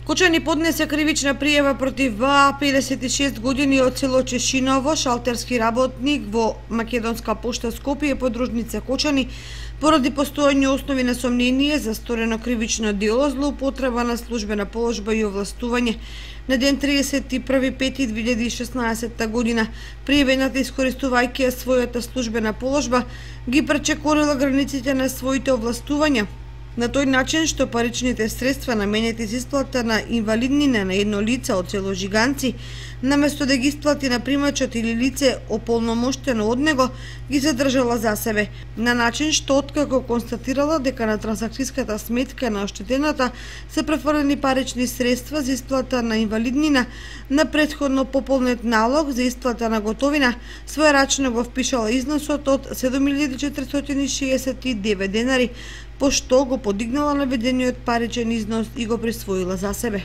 Кучани поднесе кривична пријава против ВА, 56 години од село Чешиново, шалтерски работник во Македонска пошта Скопје и подружница Кучани, поради постојање основи на сомнение за сторено кривично дело злоупотреба на службена положба и овластување. На ден 31.5.2016 година пријавената, искористувајќи својата службена положба, ги пречекорила границите на своите овластувања, на тој начин што паричните средства наменети за исплата на инвалиднина на едно лице од село Жиганци, наместо да ги исплати на примачот или лице ополномоштено од него, ги задржала за себе, на начин што откако констатирала дека на трансакцијската сметка на оштетената се префрлени парични средства за исплата на инвалиднина, на претходно пополнет налог за исплата на готовина, својрачно го впишала износот од 7469 денари, пошто го подигнала наведениот паричен износ и го присвоила за себе.